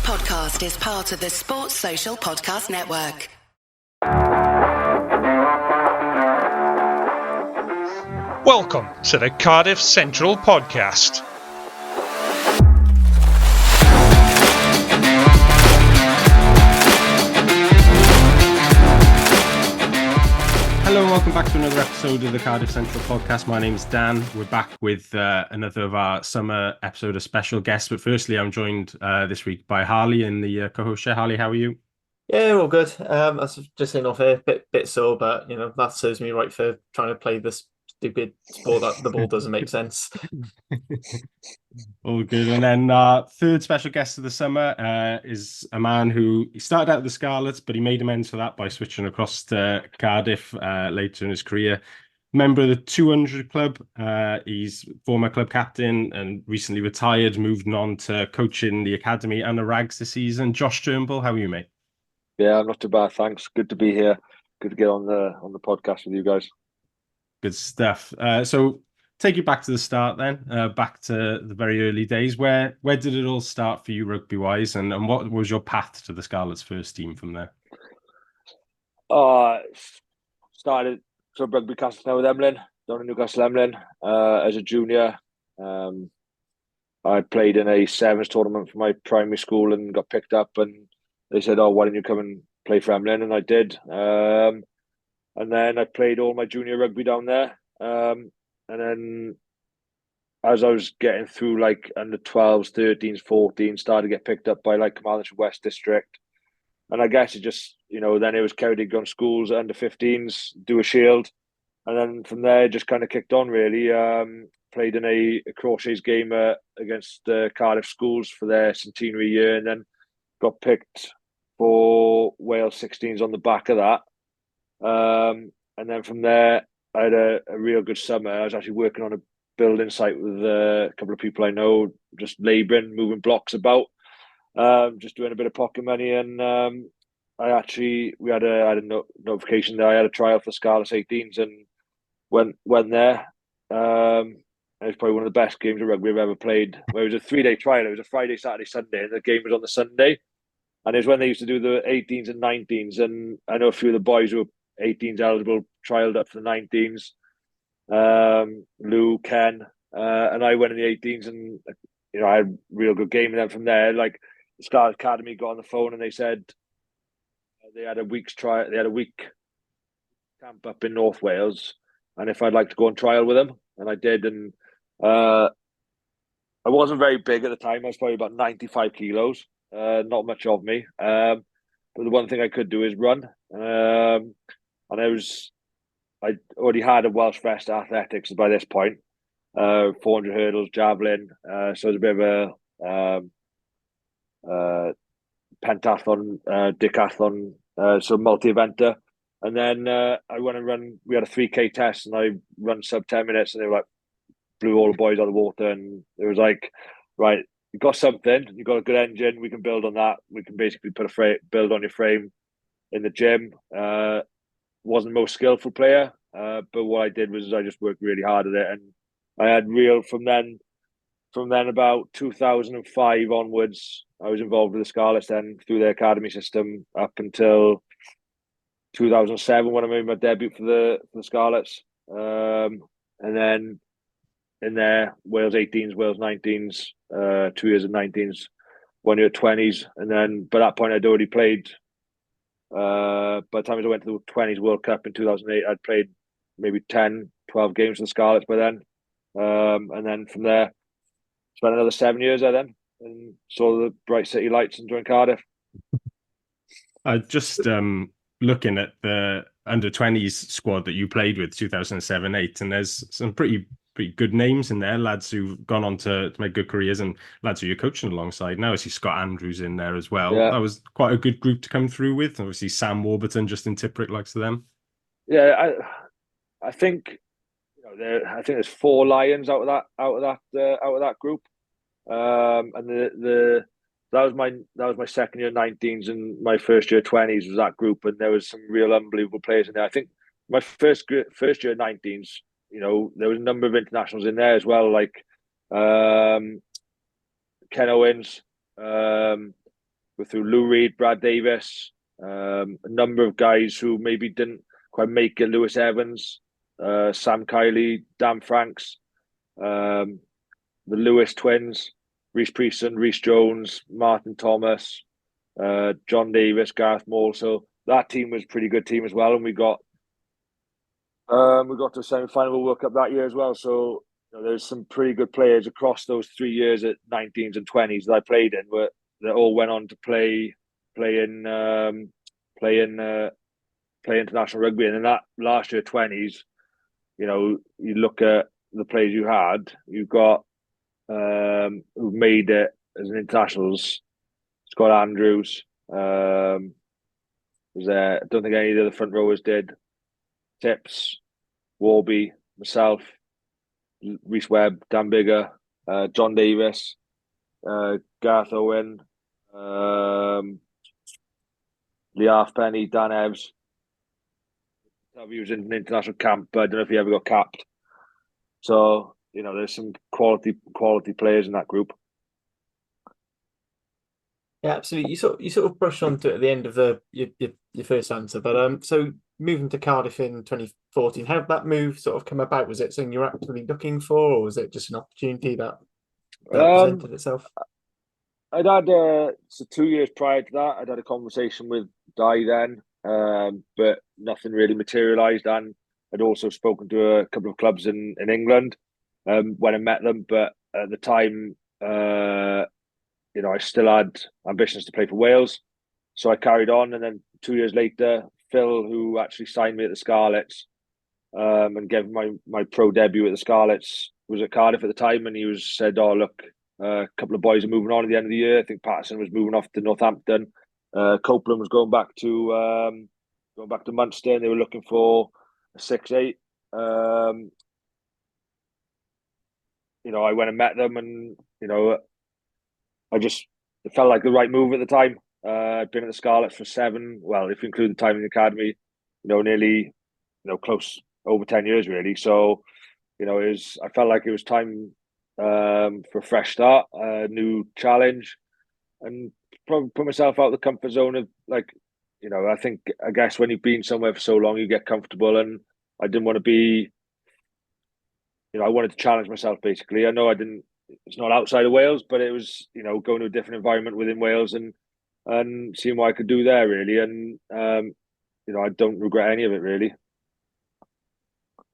podcast is part of the Sports Social Podcast Network. Welcome to the Cardiff Central Podcast. Hello and welcome back to another episode of the Cardiff Central Podcast. My name is Dan. We're back with another of our summer episode of special guests. But firstly, I'm joined this week by Harley and the co-host share. Harley, how are you? Yeah, all good. I was just saying off here, bit sore, but you know that serves me right for trying to play this stupid sport that the ball doesn't make sense. All good. And then our third special guest of the summer is a man who he started out with the Scarlets, but he made amends for that by switching across to Cardiff later in his career. Member of the 200 Club, he's former club captain and recently retired, moving on to coaching the academy and the Rags this season. Josh Turnbull, how are you, mate? Yeah, I'm not too bad, thanks. Good to be here. Good to get on the podcast with you guys. Good stuff. So take you back to the start then, back to the very early days. Where did it all start for you rugby-wise, and what was your path to the Scarlets' first team from there? Started club rugby Castletown with Emlyn, down in Newcastle Emlyn, as a junior. I played in a sevens tournament for my primary school and got picked up, and they said, "Oh, why don't you come and play for Emlyn?" And I did. And then I played all my junior rugby down there. And then as I was getting through like under 12s, 13s, 14s, started to get picked up by like Carmarthenshire West District. And I guess it just, then it was Ceredigion on schools, under 15s, do a shield. And then from there, it just kind of kicked on really. Played in a Crochets game against Cardiff schools for their centenary year, and then got picked for Wales 16s on the back of that. And then from there, I had a real good summer. I was actually working on a building site with a couple of people I know, just labouring, moving blocks about, just doing a bit of pocket money. And we had a notification that I had a trial for Scarlets 18s and went there. It was probably one of the best games of rugby I've ever played. It was a 3-day trial. It was a Friday, Saturday, Sunday, and the game was on the Sunday. And it was when they used to do the 18s and 19s. And I know a few of the boys who were 18s eligible trialled up for the 19s. Lou, Ken, and I went in the 18s, and I had a real good game. And then from there, like the Scarlet Academy got on the phone and they said they had a week's trial. They had a week camp up in North Wales, and if I'd like to go on trial with them, and I did. And I wasn't very big at the time. I was probably about 95 kilos. Not much of me, but the one thing I could do is run. And I already had a Welsh Vest athletics by this point, 400 hurdles, javelin. So it was a bit of a pentathlon, decathlon, so multi-eventer. And then I went and run. We had a 3K test, and I run sub 10 minutes, and they were like, blew all the boys out of the water, and it was like, right, you got something, you got a good engine, we can build on that. We can basically put build on your frame in the gym. Wasn't the most skillful player, but what I did was I just worked really hard at it, and I had from then about 2005 onwards, I was involved with the Scarlets then through their academy system up until 2007 when I made my debut for the Scarlets, and then in there, Wales 18s, Wales 19s, 2 years of 19s, 1 year 20s. And then by that point, I'd already played. By the time I went to the 20s World Cup in 2008, I'd played maybe 10, 12 games for the Scarlets by then. And then from there, spent another 7 years there then and saw the bright city lights and joined Cardiff. Just looking at the under-20s squad that you played with 2007-8, and there's some pretty good names in there, lads who've gone on to make good careers, and lads who you're coaching alongside now. I see Scott Andrews in there as well. Yeah. That was quite a good group to come through with. Obviously, Sam Warburton, Justin Tipprick, likes to them. Yeah, I think I think there's 4 Lions out of that group, and that was my second year 19s, and my first year 20s was that group, and there was some real unbelievable players in there. I think my first year 19s, there was a number of internationals in there as well, like Ken Owens, Go through Lou Reed, Brad Davis, a number of guys who maybe didn't quite make it. Lewis Evans, Sam Kiley, Dan Franks, the Lewis twins, Reece Priestson, Reece Jones, Martin Thomas, John Davis, Gareth Moore. So that team was a pretty good team as well, and we got to a semi-final World Cup that year as well. So there's some pretty good players across those 3 years at 19s and 20s that I played in, that all went on to play international rugby. And in that last year 20s, you look at the players you had, you've got who made it as an internationals. Scott Andrews was there. I don't think any of the other front rowers did. Tips, Warby, myself, Reece Webb, Dan Bigger, John Davis, Gareth Owen, Lee Halfpenny, Dan Evans. He was in an international camp, but I don't know if he ever got capped. So, there's some quality players in that group. Yeah, absolutely. You sort of brushed onto it at the end of your first answer, but so moving to Cardiff in 2014, how did that move sort of come about? Was it something you were actively looking for, or was it just an opportunity that presented itself? I'd had so 2 years prior to that, I'd had a conversation with Di then, but nothing really materialised. And I'd also spoken to a couple of clubs in England when I met them, but at the time, I still had ambitions to play for Wales, so I carried on. And then 2 years later, Phil, who actually signed me at the Scarlets and gave my pro debut at the Scarlets, was at Cardiff at the time, and he said, "Oh, look, a couple of boys are moving on at the end of the year. I think Patterson was moving off to Northampton. Copeland was going back to Munster, and they were looking for a 6'8". I went and met them, and it felt like the right move at the time. I'd been at the Scarlets for 7, well, if you include the time in the academy, nearly, close over 10 years really. So, I felt like it was time for a fresh start, a new challenge, and probably put myself out of the comfort zone of I guess when you've been somewhere for so long, you get comfortable, and I didn't want to be, I wanted to challenge myself basically. I know it's not outside of Wales, but it was, going to a different environment within Wales and seeing what I could do there really. And, I don't regret any of it really. You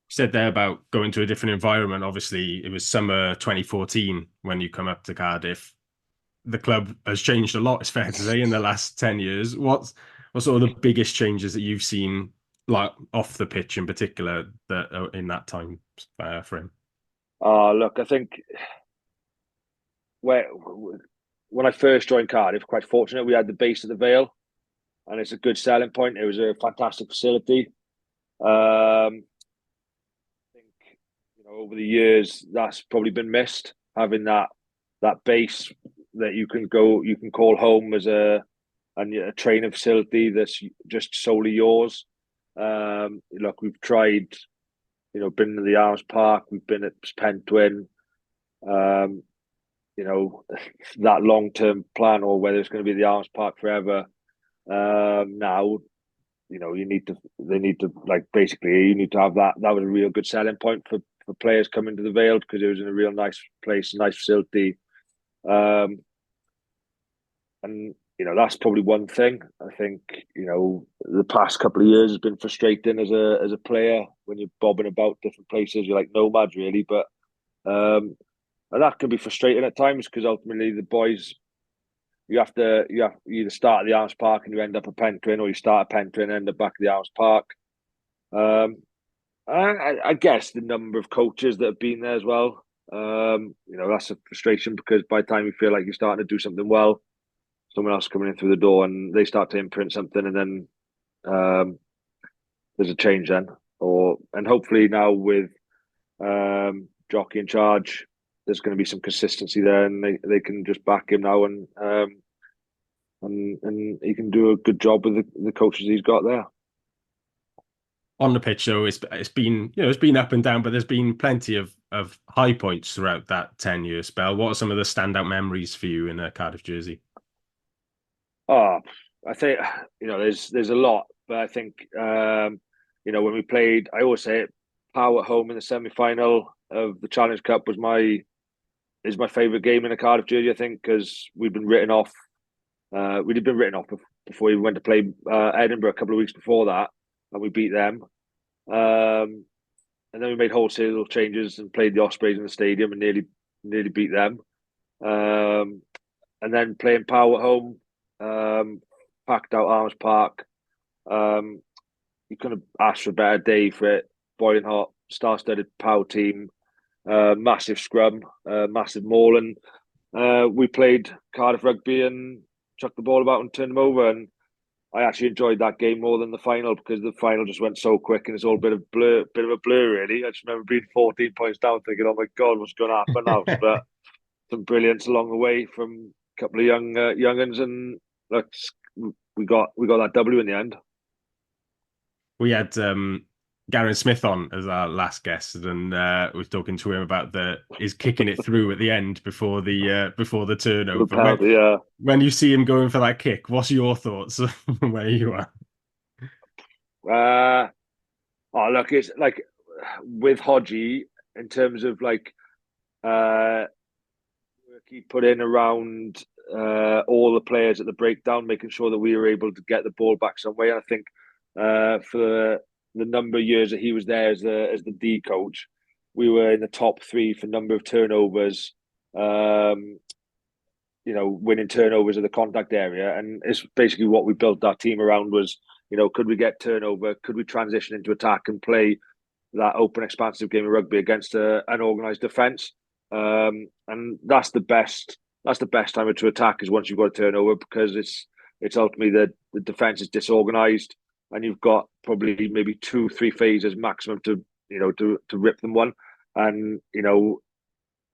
said there about going to a different environment. Obviously, it was summer 2014 when you come up to Cardiff. The club has changed a lot, it's fair to say, in the last 10 years. What sort of the biggest changes that you've seen, like off the pitch in particular, that are in that time frame? Look, I think when I first joined Cardiff, quite fortunate, we had the base of the Vale, and it's a good selling point. It was a fantastic facility. I think over the years that's probably been missed, having that base that you can call home as a training facility that's just solely yours. Look, we've tried, been to the Arms Park, we've been at Pentwyn. That long-term plan, or whether it's going to be the Arms Park forever. Now, you need to have that. That was a real good selling point for players coming to the Vale, because it was in a real nice place, nice facility. And that's probably one thing. I think the past couple of years has been frustrating as a player when you're bobbing about different places. You're like nomads really, but and that can be frustrating at times, because ultimately the boys, you either start at the Arms Park and you end up at Pentwyn, or you start at Pentwyn and end up back at the Arms Park. I guess the number of coaches that have been there as well. That's a frustration, because by the time you feel like you're starting to do something well, someone else coming in through the door and they start to imprint something, and then there's a change then. And hopefully now with Jockey in charge, there's going to be some consistency there, and they can just back him now, and he can do a good job with the coaches he's got there. On the pitch, though, it's been it's been up and down, but there's been plenty of high points throughout that 10-year spell. What are some of the standout memories for you in a Cardiff jersey? Oh, I think there's a lot, but I think when we played, I always say it, Power at home in the semi-final of the Challenge Cup is my favourite game in a Cardiff jersey. I think because we'd been written off. We'd been written off before we went to play Edinburgh a couple of weeks before that, and we beat them. And then we made wholesale changes and played the Ospreys in the stadium and nearly beat them. And then playing Power at home, packed out Arms Park. You couldn't have asked for a better day for it. Boiling hot, star-studded Power team, massive scrum, massive maul, and we played Cardiff rugby and chucked the ball about and turned them over. And I actually enjoyed that game more than the final because the final just went so quick and it's all a bit of a blur, really. I just remember being 14 points down, thinking, "Oh my God, what's going to happen now?" But some brilliance along the way from a couple of young'uns, and we got that W in the end. We had Garen Smith on as our last guest, and was talking to him about his kicking it through at the end before the turnover. When you see him going for that kick, what's your thoughts where you are? Look, it's like with Hodgie in terms of he put in around all the players at the breakdown, making sure that we were able to get the ball back some way. And I think for the number of years that he was there as the D coach, we were in the top 3 for number of turnovers, winning turnovers of the contact area. And it's basically what we built our team around was, could we get turnover? Could we transition into attack and play that open, expansive game of rugby against an organised defence? And that's the best time to attack is once you've got a turnover, because it's ultimately the defence is disorganised and you've got probably maybe 2-3 phases maximum to rip them one. And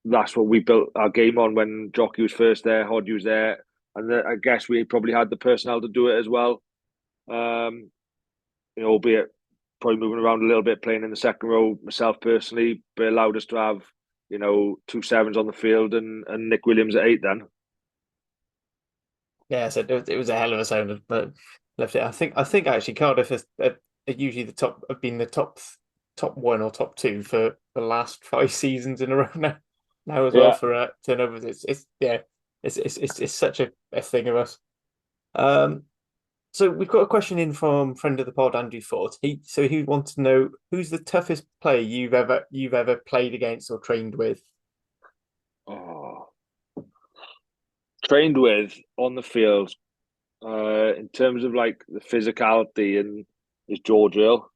that's what we built our game on when Jockey was first there, Hodge was there, and I guess we probably had the personnel to do it as well. Albeit probably moving around a little bit, playing in the second row myself personally, but it allowed us to have 2 sevens on the field and Nick Williams at 8 then. Yeah, so it was a hell of a sound, but left it. I think actually Cardiff is usually have been the top 1 or top 2 for the last 5 seasons in a row now as well for turnovers. It's such a thing of us. So we've got a question in from friend of the pod, Andrew Ford. He wants to know who's the toughest player you've ever played against or trained with. Trained with on the field, in terms of the physicality, and is George Earl.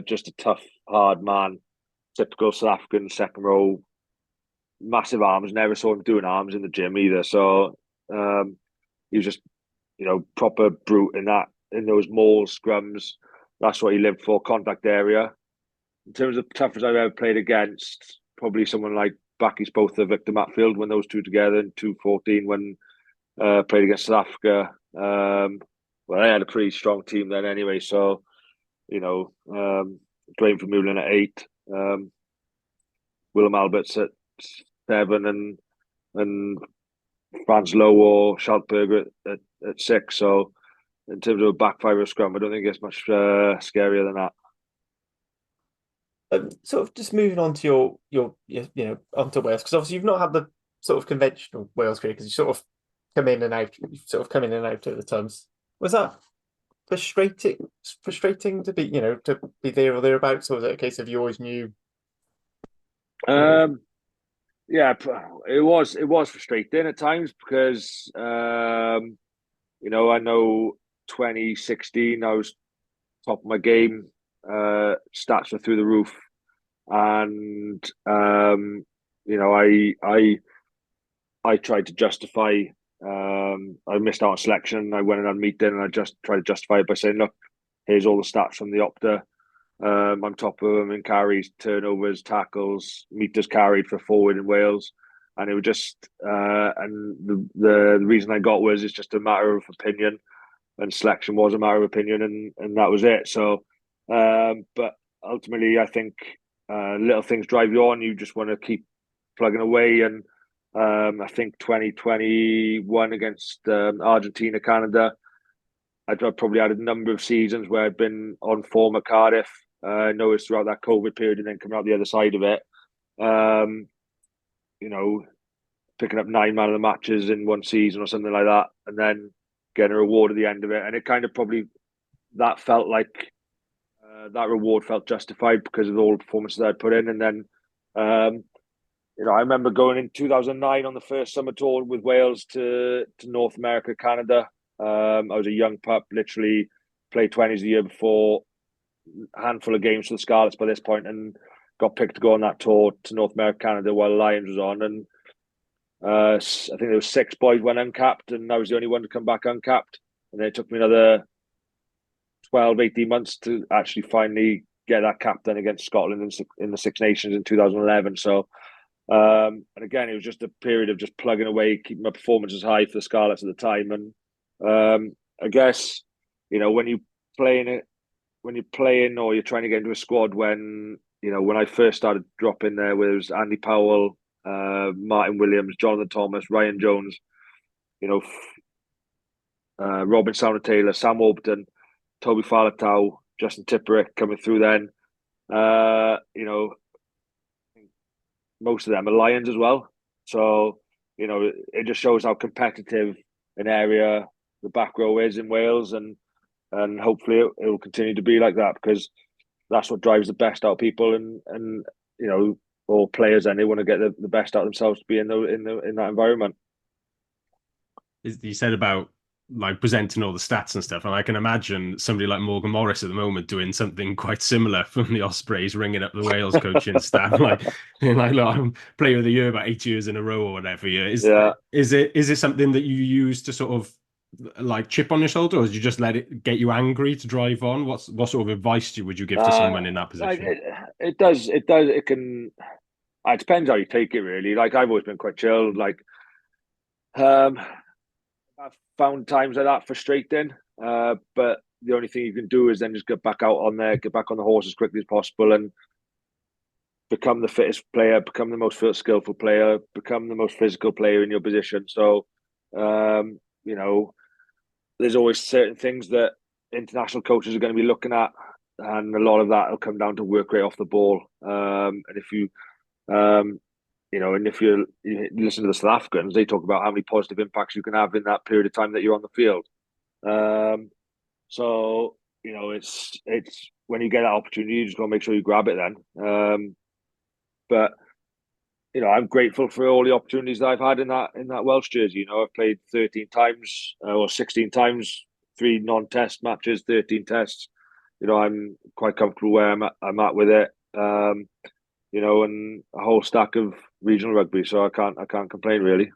Just a tough, hard man, typical South African second row, massive arms. Never saw him doing arms in the gym either. So he was just proper brute in those mauls, scrums. That's what he lived for, contact area. In terms of toughest I've ever played against, probably someone like Backy's both the Victor Matfield when those two together in 2014 when played against South Africa. Well, they had a pretty strong team then anyway. So, Dwayne Vermeulen at 8, Willem Alberts at 7, and Frans Lowe or Schaltberger at 6. So, in terms of a back 5 or scrum, I don't think it's much scarier than that. Sort of just moving on to your onto Wales, because obviously you've not had the sort of conventional Wales career because you sort of come in and out at the times. Was that frustrating to be to be there or thereabouts, or was it a case of you always knew? Yeah, it was frustrating at times because I know 2016 I was top of my game. Stats were through the roof, and I tried to justify. I missed out on selection. I went in on meeting, and I just tried to justify it by saying, "Look, here's all the stats from the Opta. I'm top of them in carries, turnovers, tackles, meters carried for forward in Wales." And it was just, and the reason I got was it's just a matter of opinion, and selection was a matter of opinion, and that was it. So. But ultimately, I think little things drive you on. You just want to keep plugging away, and I think 2021 against Argentina, Canada. I'd probably had a number of seasons where I'd been on form at Cardiff. I noticed throughout that COVID period and then coming out the other side of it, picking up 9 man of the matches in one season or something like that, and then getting a reward at the end of it. And it kind of that felt like that reward felt justified because of all the performances I'd put in. And then, I remember going in 2009 on the first summer tour with Wales to North America, Canada. I was a young pup, literally played 20s the year before, a handful of games for the Scarlets by this point, and got picked to go on that tour to North America, Canada while the Lions was on. And I think there was 6 boys went uncapped, and I was the only one to come back uncapped. And then it took me another 12, 18 months to actually finally get that cap done against Scotland in the Six Nations in 2011. So, and again, it was just a period of just plugging away, keeping my performances high for the Scarlets at the time. And I guess, when you're playing or you're trying to get into a squad when I first started dropping there, where it was Andy Powell, Martin Williams, Jonathan Thomas, Ryan Jones, Robin Sauter-Taylor, Sam Orbiton, Toby Faletau, Justin Tipperick coming through then. Most of them are Lions as well. So, it just shows how competitive an area the back row is in Wales, and hopefully it will continue to be like that, because that's what drives the best out of people, and all players, and they want to get the best out of themselves to be in that environment. You said about like presenting all the stats and stuff, and I can imagine somebody like Morgan Morris at the moment doing something quite similar from the Ospreys, ringing up the Wales coaching staff like look, I'm player of the year about 8 years in a row or whatever. Is it something that you use to sort of like chip on your shoulder, or did you just let it get you angry to drive on? What sort of advice would you give to someone in that position? It does. It can. It depends how you take it, really. Like, I've always been quite chill. Like, I've found times like that frustrating. But the only thing you can do is then just get back out on there, get back on the horse as quickly as possible, and become the fittest player, become the most skillful player, become the most physical player in your position. So, there's always certain things that international coaches are going to be looking at, and a lot of that will come down to work rate off the ball. And if you, if you listen to the South Africans, they talk about how many positive impacts you can have in that period of time that you're on the field. So it's when you get that opportunity, you just got to make sure you grab it then. But I'm grateful for all the opportunities that I've had in that Welsh jersey. I've played 13 times or 16 times, 3 non-test matches, 13 tests. I'm quite comfortable where I'm at with it. And a whole stack of regional rugby, so I can't complain, really.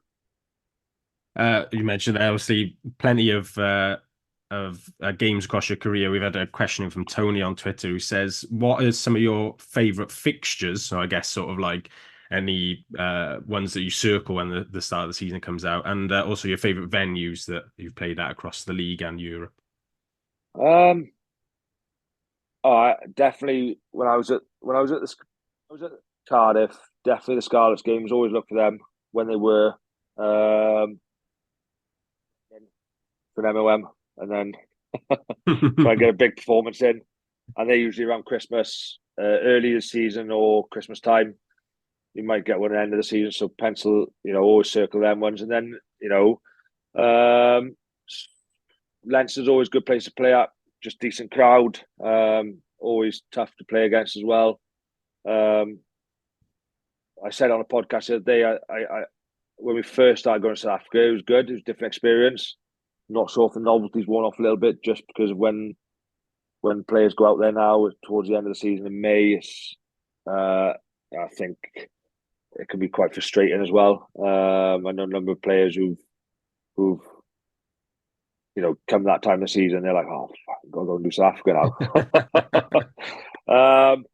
You mentioned obviously plenty of games across your career. We've had a question from Tony on Twitter who says, what are some of your favourite fixtures? So I guess sort of like any ones that you circle when the start of the season comes out, and also your favourite venues that you've played at across the league and Europe. Definitely when I was at Cardiff, definitely the Scarlets games. Always look for them when they were for an MOM, and then try and get a big performance in. And they're usually around Christmas, early this season or Christmas time. You might get one at the end of the season, so pencil, always circle them ones. And then, Leinster's always a good place to play at, just decent crowd, always tough to play against as well. I said on a podcast the other day, I when we first started going to South Africa, it was good. It was a different experience. Not sure if the novelty's worn off a little bit, just because of when players go out there now towards the end of the season in May, I think it can be quite frustrating as well. I know a number of players who've come that time of the season, they're like, oh, I've got to go and do South Africa now.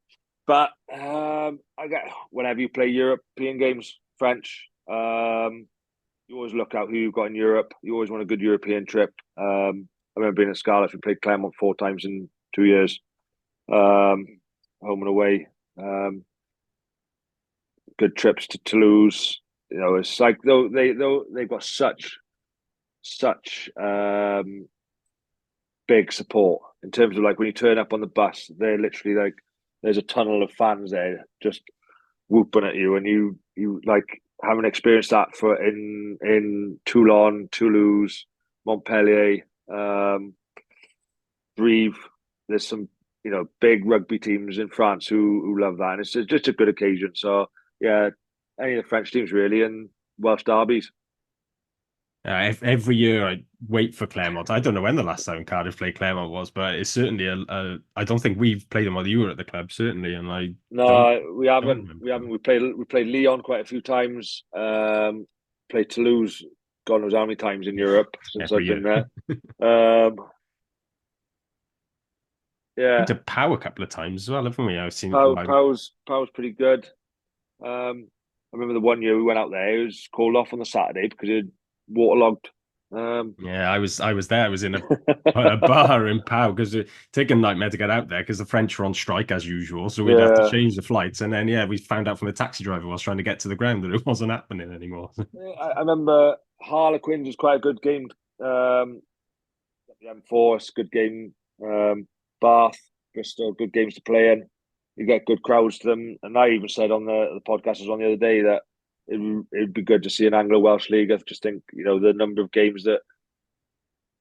But I get, whenever you play European games, French, you always look out who you've got in Europe. You always want a good European trip. I remember being at Scarlets, we played Clermont 4 times in 2 years, home and away. Good trips to Toulouse, it's like they've got such big support in terms of like when you turn up on the bus, they're literally like there's a tunnel of fans there just whooping at you, and you like haven't experienced that for in Toulon, Toulouse, Montpellier, Brive. There's some big rugby teams in France who love that, and it's just a good occasion. So yeah, any of the French teams really, and Welsh derbies. Every year I wait for Claremont. I don't know when the last time Cardiff played Claremont was, but it's certainly I don't think we've played them while you were at the club, certainly, and I No, we haven't. remember. We haven't. We played Lyon quite a few times. Played Toulouse, God knows how many times in Europe since Every I've been there. Yeah, Been to Pau a couple of times as well, haven't we? I've seen Pow's pretty good. I remember the one year we went out there. It was called off on the Saturday because it waterlogged. Yeah, I was there. I was in a bar in Pau because it took a nightmare to get out there because the French were on strike as usual. So we'd have to change the flights, and then we found out from the taxi driver while trying to get to the ground that it wasn't happening anymore. I remember Harlequins was quite a good game. The M4, it's a good game. Bath, Bristol, good games to play in. You get good crowds to them, and I even said on the podcast was on the other day that it'd be good to see an Anglo-Welsh league. I just think the number of games that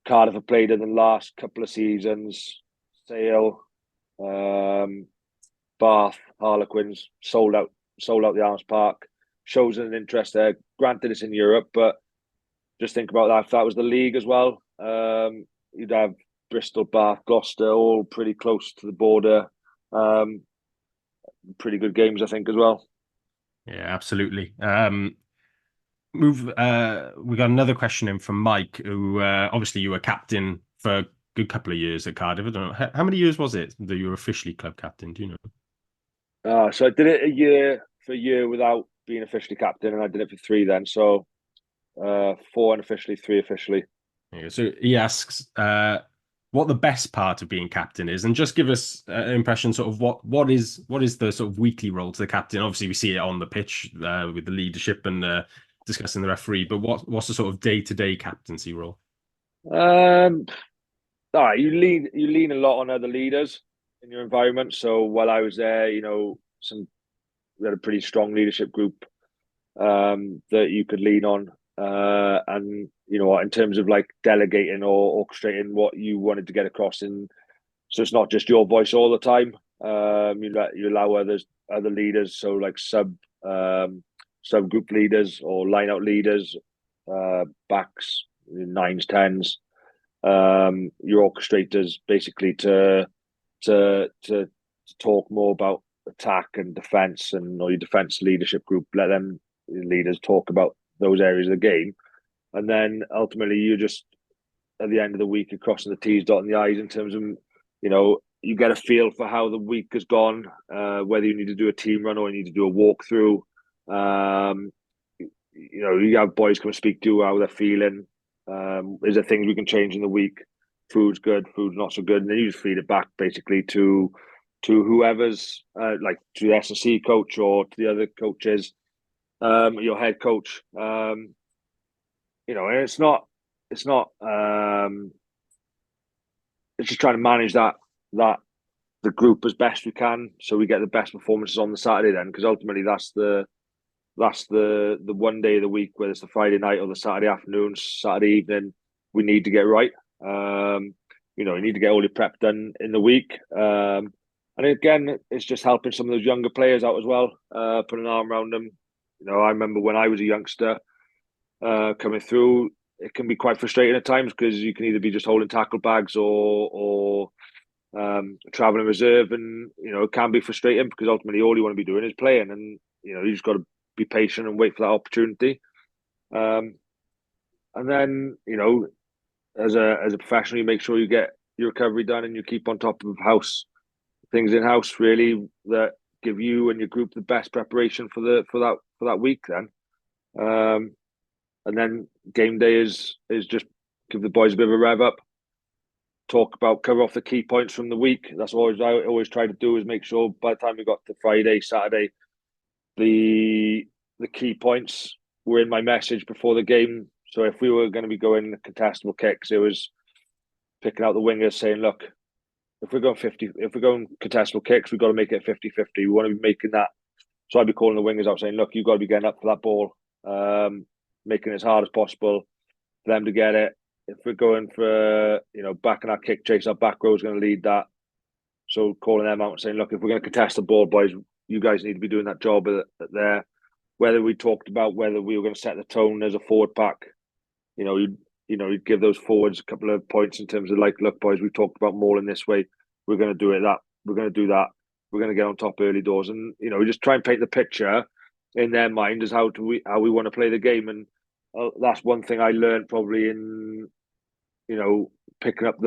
Cardiff have played in the last couple of seasons, Sale, Bath, Harlequins sold out the Arms Park, shows an interest there. Granted, it's in Europe, but just think about that. If that was the league as well, you'd have Bristol, Bath, Gloucester, all pretty close to the border. Pretty good games, I think, as well. Yeah, absolutely. We got another question in from Mike, who obviously you were captain for a good couple of years at Cardiff. I don't know how many years was it that you were officially club captain? Do you know? So I did it a year without being officially captain, and I did it for 3 then. So 4 unofficially, 3 officially. Yeah, so he asks what the best part of being captain is, and just give us an impression sort of what is the sort of weekly role to the captain. Obviously we see it on the pitch with the leadership and discussing the referee, but what's the sort of day-to-day captaincy role? All right, you lean a lot on other leaders in your environment. So while I was there, we had a pretty strong leadership group that you could lean on, and in terms of like delegating or orchestrating what you wanted to get across, so it's not just your voice all the time. You allow other leaders, so like subgroup leaders or line out leaders, backs, 9s, 10s, your orchestrators basically to talk more about attack and defense, or your defense leadership group, let them leaders talk about those areas of the game, and then ultimately you just at the end of the week you're crossing the T's, dotting the I's in terms of you get a feel for how the week has gone, whether you need to do a team run or you need to do a walkthrough. You have boys come and speak to you how they're feeling. Is there things we can change in the week? Food's good, food's not so good, and then you just feed it back basically to whoever's like to the S&C coach or to the other coaches, your head coach. And it's not it's just trying to manage that the group as best we can, so we get the best performances on the Saturday then, because ultimately that's the one day of the week, whether it's the Friday night or the Saturday afternoon, Saturday evening, we need to get right. You need to get all your prep done in the week. And again, it's just helping some of those younger players out as well, put an arm around them. I remember when I was a youngster coming through, it can be quite frustrating at times because you can either be just holding tackle bags or traveling reserve, and it can be frustrating because ultimately all you want to be doing is playing, and you just got to be patient and wait for that opportunity. And then as a professional, you make sure you get your recovery done and you keep on top of things in house really that give you and your group the best preparation for that week then. And then game day is just give the boys a bit of a rev up, cover off the key points from the week. That's what I always try to do, is make sure by the time we got to Friday, Saturday, the key points were in my message before the game. So if we were going to be going contestable kicks, it was picking out the wingers saying, look, if we're going contestable kicks, we've got to make it 50-50. We want to be making that. So I'd be calling the wingers out saying, look, you've got to be getting up for that ball, making it as hard as possible for them to get it. If we're going for, backing our kick chase, our back row is going to lead that. So calling them out and saying, look, if we're going to contest the ball, boys, you guys need to be doing that job there. Whether we talked about whether we were going to set the tone as a forward pack, you'd give those forwards a couple of points in terms of like, look, boys, we talked about mauling this way. We're going to do it that. We're going to do that. We're going to get on top early doors, and we just try and paint the picture in their mind as how we want to play the game. And that's one thing I learned probably in picking up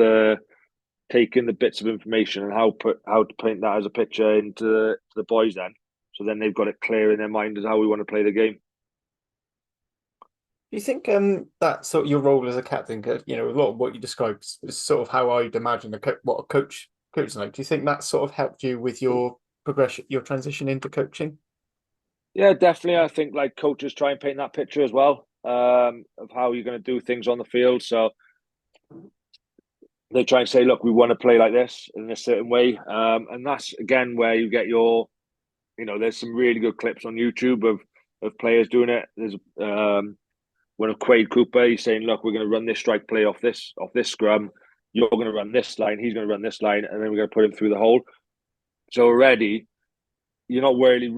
taking the bits of information and how to paint that as a picture into the boys then. So then they've got it clear in their mind as how we want to play the game. Do you think that sort of your role as a captain, a lot of what you described is sort of how I'd imagine what a coach is like. Do you think that sort of helped you with your progression, your transition into coaching? Yeah, definitely. I think like coaches try and paint that picture as well of how you're going to do things on the field. So they try and say, look, we want to play like this in a certain way. And that's, again, where you get your, there's some really good clips on YouTube of players doing it. There's one of Quade Cooper, he's saying, look, we're going to run this strike play off this scrum. You're going to run this line. He's going to run this line. And then we're going to put him through the hole. So already, you're not really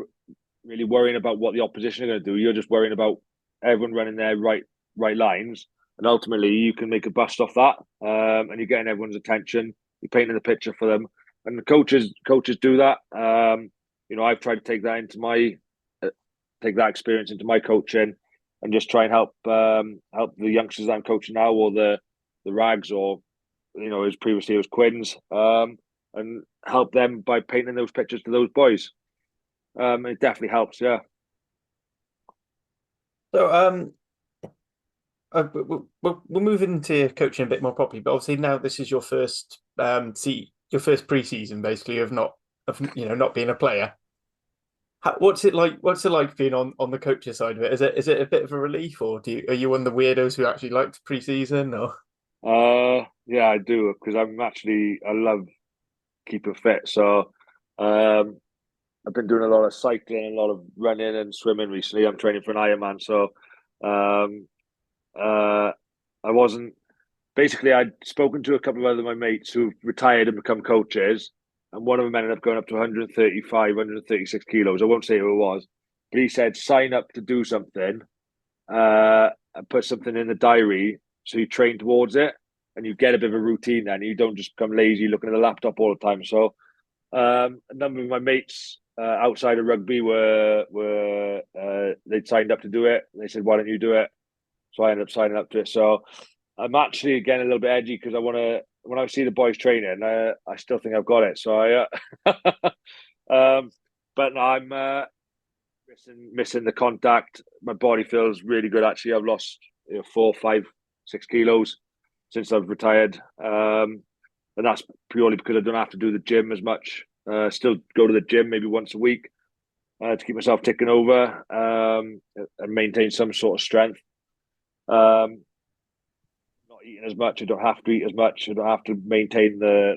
worrying about what the opposition are going to do. You're just worrying about everyone running their right lines. And ultimately, you can make a bust off that. And you're getting everyone's attention. You're painting the picture for them. And the coaches do that. I've tried to take that experience into my coaching and just try and help the youngsters that I'm coaching now, or the Rags, or as previously it was Quins, and help them by painting those pictures to those boys. It definitely helps, yeah. So we'll move into coaching a bit more properly, but obviously now this is your first pre-season basically of not being a player. What's it like? What's it like being on the coach's side of it? Is it a bit of a relief, or are you one of the weirdos who actually liked pre-season? Or yeah, I do, because I love keeping fit. So I've been doing a lot of cycling, a lot of running and swimming recently. I'm training for an Ironman, so I wasn't. Basically, I'd spoken to a couple of my mates who've retired and become coaches, and one of them ended up going up to 135, 136 kilos. I won't say who it was, but he said, sign up to do something, and put something in the diary so you train towards it, and you get a bit of a routine then. You don't just become lazy looking at the laptop all the time. So a number of my mates outside of rugby they'd signed up to do it. They said, why don't you do it? So I ended up signing up to it. So I'm actually, again, a little bit edgy because I want to, when I see the boys training, I still think I've got it. So but no, I'm missing the contact. My body feels really good, actually. I've lost 4, 5, 6 kilos since I've retired. And that's purely because I don't have to do the gym as much. Still go to the gym maybe once a week to keep myself ticking over and maintain some sort of strength. Not eating as much. I don't have to eat as much. I don't have to maintain I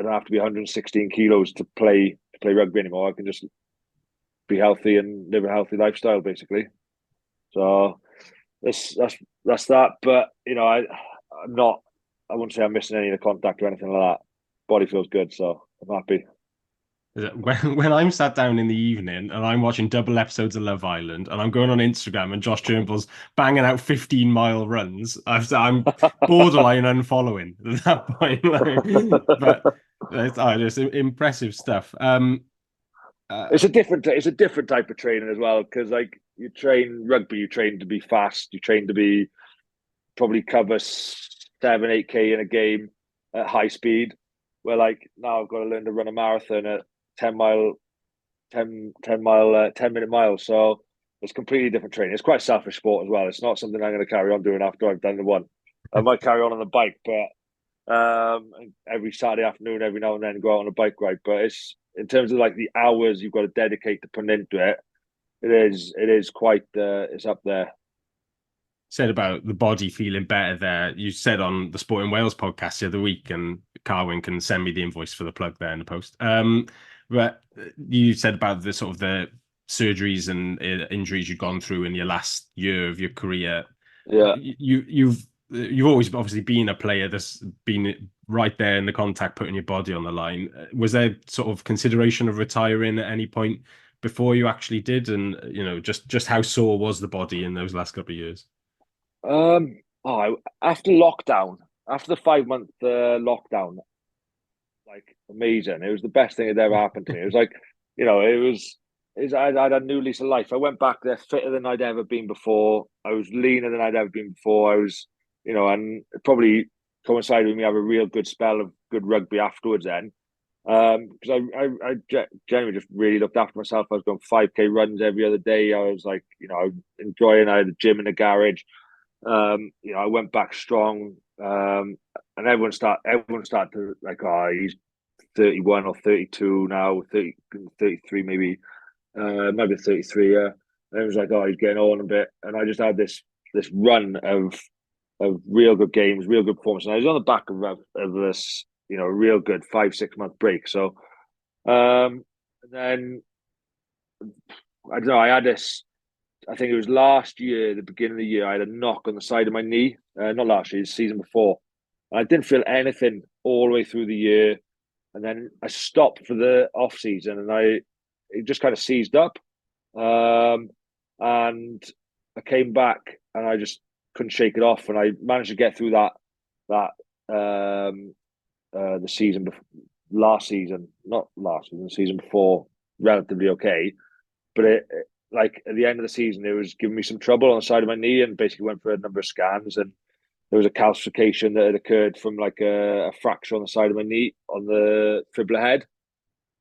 don't have to be 116 kilos to play rugby anymore. I can just be healthy and live a healthy lifestyle, basically. So that's that. But I'm not. I wouldn't say I'm missing any of the contact or anything like that. Body feels good, so I'm happy. When I'm sat down in the evening and I'm watching double episodes of Love Island and I'm going on Instagram and Josh Turnbull's banging out 15-mile runs, I'm borderline unfollowing at that point. But it's impressive stuff. It's a different type of training as well, because like you train rugby, you train to be fast, you train to be probably cover 7-8K in a game at high speed. Where like now I've got to learn to run a marathon at 10 minute miles. So it's completely different training. It's quite a selfish sport as well. It's not something I'm going to carry on doing after I've done the one. I might carry on the bike, but every Saturday afternoon, every now and then go out on a bike ride. But it's, in terms of like the hours you've got to dedicate to put into it, It is quite. It's up there. Said about the body feeling better there. You said on the Sport in Wales podcast the other week, and Carwyn can send me the invoice for the plug there in the post. But you said about the sort of the surgeries and injuries you've gone through in your last year of your career. Yeah. You've always obviously been a player that's been right there in the contact, putting your body on the line. Was there sort of consideration of retiring at any point before you actually did? And just how sore was the body in those last couple of years? After lockdown, after the 5 month lockdown, like amazing. It was the best thing that ever happened to me. It was like, I had a new lease of life. I went back there fitter than I'd ever been before. I was leaner than I'd ever been before. I was, and it probably coincided with me have a real good spell of good rugby afterwards then. Because I generally just really looked after myself. I was going 5K runs every other day. I was like, enjoying. I had a gym in the garage. I went back strong. And everyone started to like, oh, he's 31 or 32 now, 30, 33 maybe, maybe 33. Yeah, and it was like, oh, he's getting on a bit. And I just had this run of real good games, real good performance. And I was on the back of this, real good 5-6 month break. So, and then I don't know. I had this. I think it was last year, the beginning of the year. I had a knock on the side of my knee. Not last year, the season before. I didn't feel anything all the way through the year, and then I stopped for the off season, and it just kind of seized up. And I came back, and I just couldn't shake it off, and I managed to get through the season last season, not last season, the season before, relatively okay. But like at the end of the season, it was giving me some trouble on the side of my knee, and basically went for a number of scans, and there was a calcification that had occurred from like a fracture on the side of my knee on the fibula head,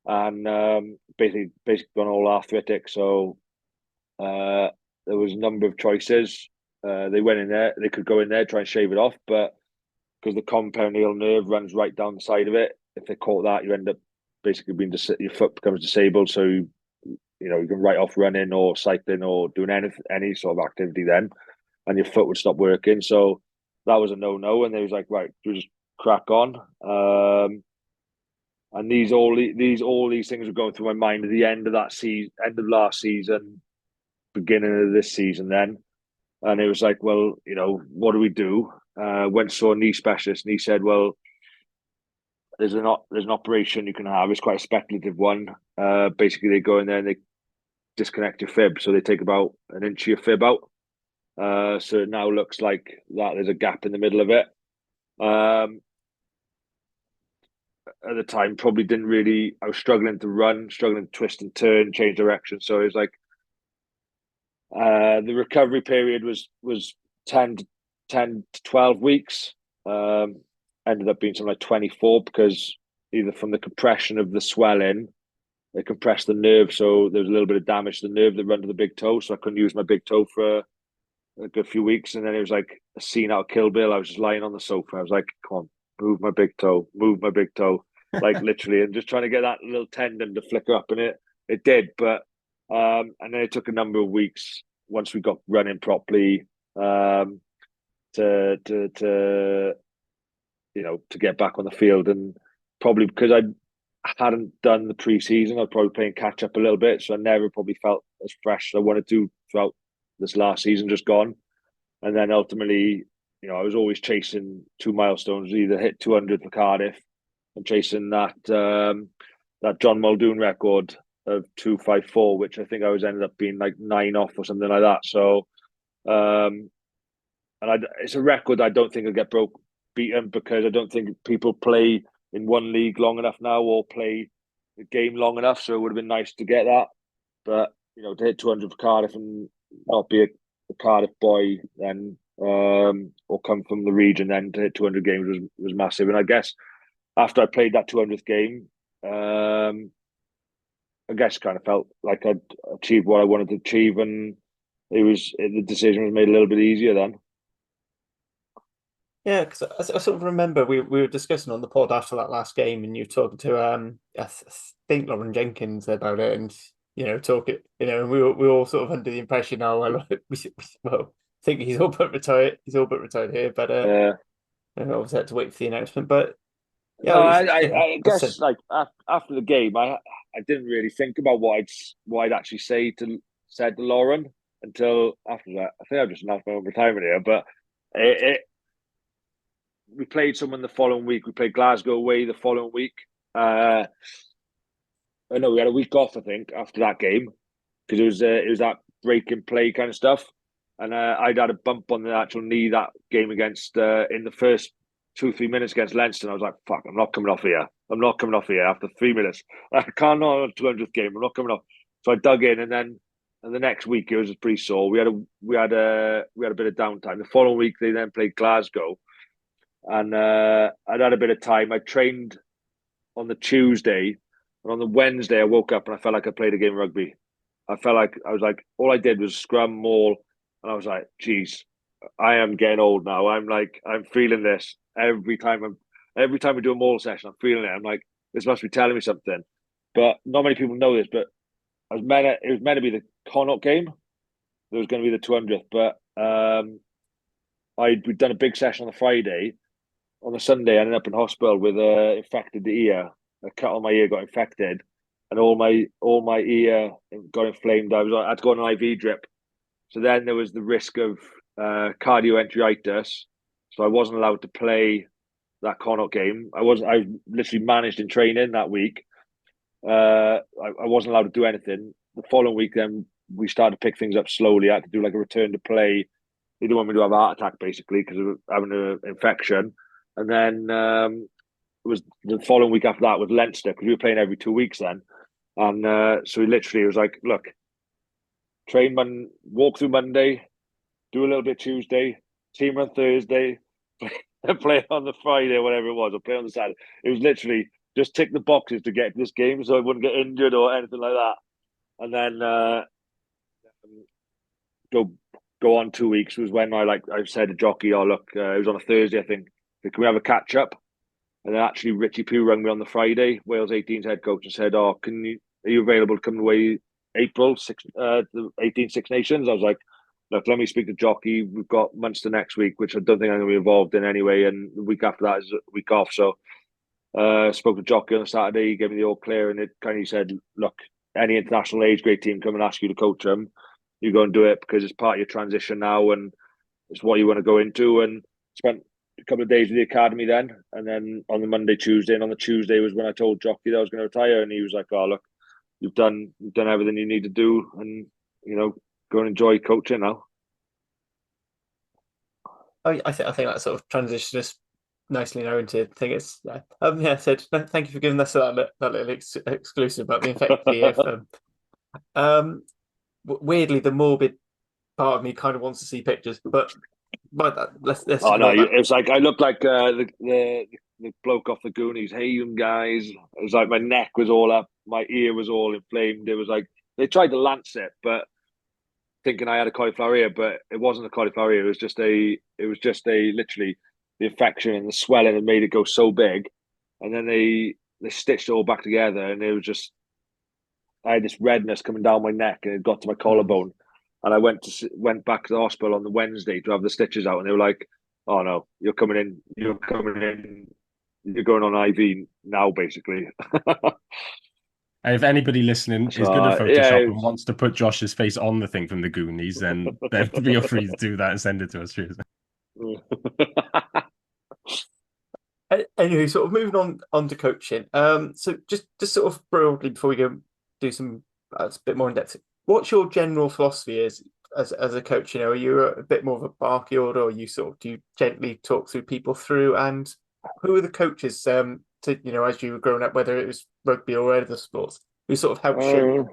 and basically gone all arthritic. So there was a number of choices. They went in there. They could go in there, try and shave it off, but because the compound nerve runs right down the side of it, if they caught that, you end up basically your foot becomes disabled. So you can write off running or cycling or doing any sort of activity then, and your foot would stop working. So that was a no-no. And they was like, right, we just crack on. And all these things were going through my mind at the end of that season, end of last season, beginning of this season then. And it was like, well, what do we do? Went saw a knee specialist, and he said, well, there's an operation you can have. It's quite a speculative one. Basically, they go in there and they disconnect your fib. So they take about an inch of your fib out. So it now looks like that there's a gap in the middle of it. At the time, probably didn't really. I was struggling to run, struggling to twist and turn, change direction. So it was like the recovery period was 10 to 12 weeks. Ended up being something like 24 because either from the compression of the swelling, they compressed the nerve, so there was a little bit of damage to the nerve that ran to the big toe. So I couldn't use my big toe for a good few weeks, and then it was like a scene out of Kill Bill. I was just lying on the sofa. I was like, "Come on, move my big toe, like literally, and just trying to get that little tendon to flicker up, and it did. But and then it took a number of weeks once we got running properly to get back on the field, and probably because I hadn't done the pre-season, I was probably playing catch up a little bit, so I never probably felt as fresh as I wanted to throughout this last season just gone. And then ultimately, I was always chasing two milestones, either hit 200 for Cardiff and chasing that John Muldoon record of 254, which I think I was ended up being like 9 off or something like that. So it's a record I don't think will get beaten, because I don't think people play in one league long enough now or play the game long enough. So it would have been nice to get that. But, to hit 200 for Cardiff and not be a Cardiff boy then, or come from the region then, to hit 200 games was massive. And I guess after I played that 200th game, I guess kind of felt like I'd achieved what I wanted to achieve, and the decision was made a little bit easier then. Yeah, because I sort of remember we were discussing on the pod after that last game, and you were talking to I think Lauren Jenkins about it, and talking, and we were all sort of under the impression, well, I think he's all but retired. He's all but retired here, but obviously had to wait for the announcement. But No, yeah, I as I said, guess like after the game, I didn't really think about what I'd actually said to Lauren until after that. I think I've just announced my own retirement here, but we played someone the following week. We played Glasgow away the following week. I know we had a week off, I think, after that game because it was that break and play kind of stuff, and I'd had a bump on the actual knee that game against in the first 2-3 minutes against Leinster. I was like, "Fuck, I'm not coming off here. I'm not coming off here after 3 minutes. I can't not on 200th game. I'm not coming off." So I dug in, and then the next week it was pretty sore. We had a bit of downtime. The following week they then played Glasgow, and I'd had a bit of time. I trained on the Tuesday, and on the Wednesday I woke up and I felt like I played a game of rugby. I felt like I was like all I did was scrum, maul, and I was like, "Geez, I am getting old now." I'm feeling this every time we do a maul session. I'm feeling it. I'm like, this must be telling me something. But not many people know this. But it was meant to be the Connacht game. There was going to be the 200th, but we'd done a big session on the Friday. On the Sunday, I ended up in hospital with infected ear. A cut on my ear got infected, and all my ear got inflamed. I had to go on an IV drip. So then there was the risk of cardioenteritis. So I wasn't allowed to play that Connacht game. I literally managed in training that week. I wasn't allowed to do anything. The following week, then we started to pick things up slowly. I had to do like a return to play. They didn't want me to have a heart attack basically because of having an infection. And then it was the following week after that was Leinster because we were playing every 2 weeks then. And so he literally was like, "Look, walk through Monday, do a little bit Tuesday, team on Thursday, play on the Friday or whatever it was, or play on the Saturday." It was literally just tick the boxes to get to this game so I wouldn't get injured or anything like that. And then go on 2 weeks was when I said to Jockey, "Oh look, it was on a Thursday, I think. Can we have a catch up?" And then actually Richie Pugh rang me on the Friday, Wales 18's head coach, and said, "Oh, are you available to come away April the 18 Six Nations?" I was like, "Look, let me speak to Jockey. We've got Munster next week, which I don't think I'm going to be involved in anyway, and the week after that is a week off." So spoke to Jockey on a Saturday. He gave me the all clear, and it kind of said, "Look, any international age grade team come and ask you to coach them, you go and do it because it's part of your transition now, and it's what you want to go into." And spent a couple of days with the academy then, and then on the Monday, Tuesday, and on the Tuesday was when I told Jockey that I was going to retire, and he was like, "Oh look, you've done everything you need to do, and go and enjoy coaching now." I think that sort of transition is nicely now into the thing. It's I said thank you for giving us that little exclusive about the infected ear. Weirdly, the morbid part of me kind of wants to see pictures, but let's Oh no, that. it was like I looked like the bloke off the Goonies. "Hey, you guys!" It was like my neck was all up, my ear was all inflamed. It was like they tried to lance it, but thinking I had a cauliflower ear, but it wasn't a cauliflower ear. It was just a literally the infection and the swelling had made it go so big, and then they stitched it all back together, and it was just I had this redness coming down my neck, and it got to my collarbone. And I went back to the hospital on the Wednesday to have the stitches out, and they were like, "Oh no, you're coming in. You're going on IV now, basically." And if anybody listening is good at Photoshop and wants to put Josh's face on the thing from the Goonies, then feel free to do that and send it to us. Anyway, sort of moving on to coaching. So just sort of broadly before we go do some a bit more in depth, what's your general philosophy as a coach? Are you a bit more of a barky order, or do you gently talk through people through? And who are the coaches to as you were growing up, whether it was rugby or other sports, who sort of helped shape you?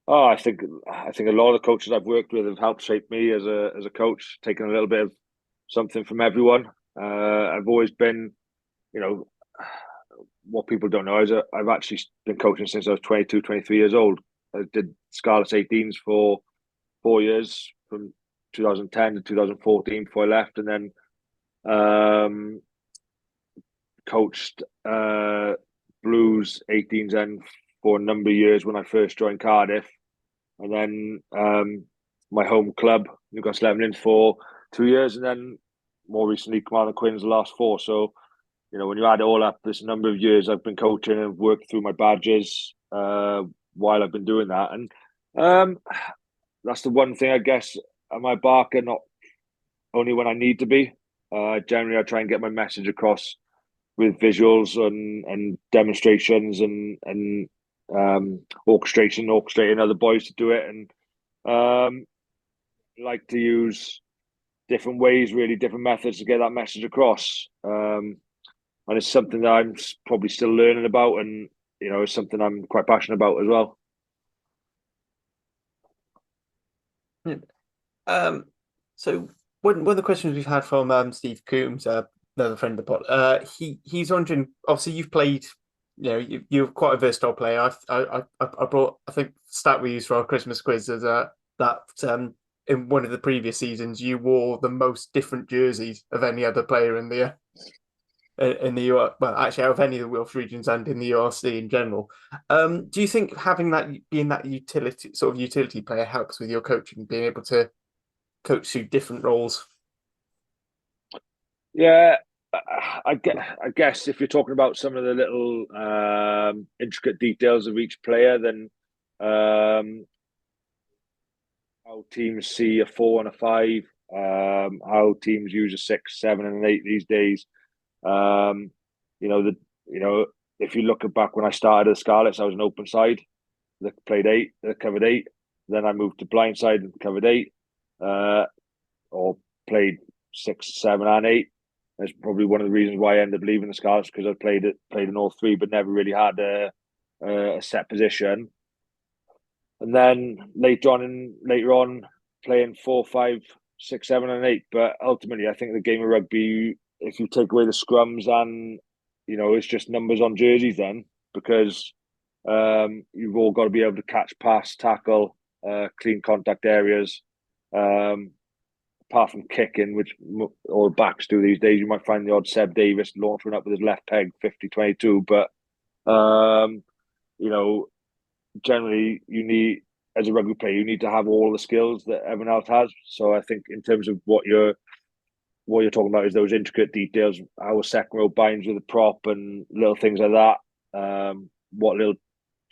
I think a lot of the coaches I've worked with have helped shape me as a coach, taking a little bit of something from everyone. I've always been, what people don't know is I've actually been coaching since I was 22, 23 years old. I did Scarlets 18s for 4 years, from 2010 to 2014 before I left, and then coached Blues 18s and for a number of years when I first joined Cardiff, and then my home club, Newcastle Emlyn, for 2 years, and then more recently Commander Quins the last 4. So, when you add it all up, this number of years I've been coaching and worked through my badges while I've been doing that. And that's the one thing, I guess, am I barker? Not only when I need to be. Generally, I try and get my message across with visuals and demonstrations and orchestrating other boys to do it. And like to use different ways, really different methods to get that message across. And it's something that I'm probably still learning about, and it's something I'm quite passionate about as well. So one of the questions we've had from Steve Coombs, another friend of the pod, he's wondering. Obviously, you've played. You're quite a versatile player. I brought, I think, stat we used for our Christmas quiz is that in one of the previous seasons you wore the most different jerseys of any other player in the well, actually, out of any of the Welsh regions and in the URC in general. Do you think having that, being that utility player, helps with your coaching, being able to coach through different roles? Yeah, I guess if you're talking about some of the little intricate details of each player, then how teams see a 4 and a 5, how teams use a 6, 7, and an 8 these days. If you look back when I started at the Scarlets, I was an open side that played 8, that covered 8. Then I moved to blind side and covered 8, or played 6, 7, and 8. That's probably one of the reasons why I ended up leaving the Scarlets, because I played in all 3, but never really had a set position. And then later on, playing 4, 5, 6, 7, and 8. But ultimately, I think the game of rugby, if you take away the scrums and it's just numbers on jerseys, then because you've all got to be able to catch, pass, tackle, clean contact areas. Apart from kicking, which all backs do these days, you might find the odd Seb Davis launching up with his left peg 50-22. But generally, you need, as a rugby player, you need to have all the skills that everyone else has. So I think in terms of what you're talking about is those intricate details, how a second row binds with a prop and little things like that. What little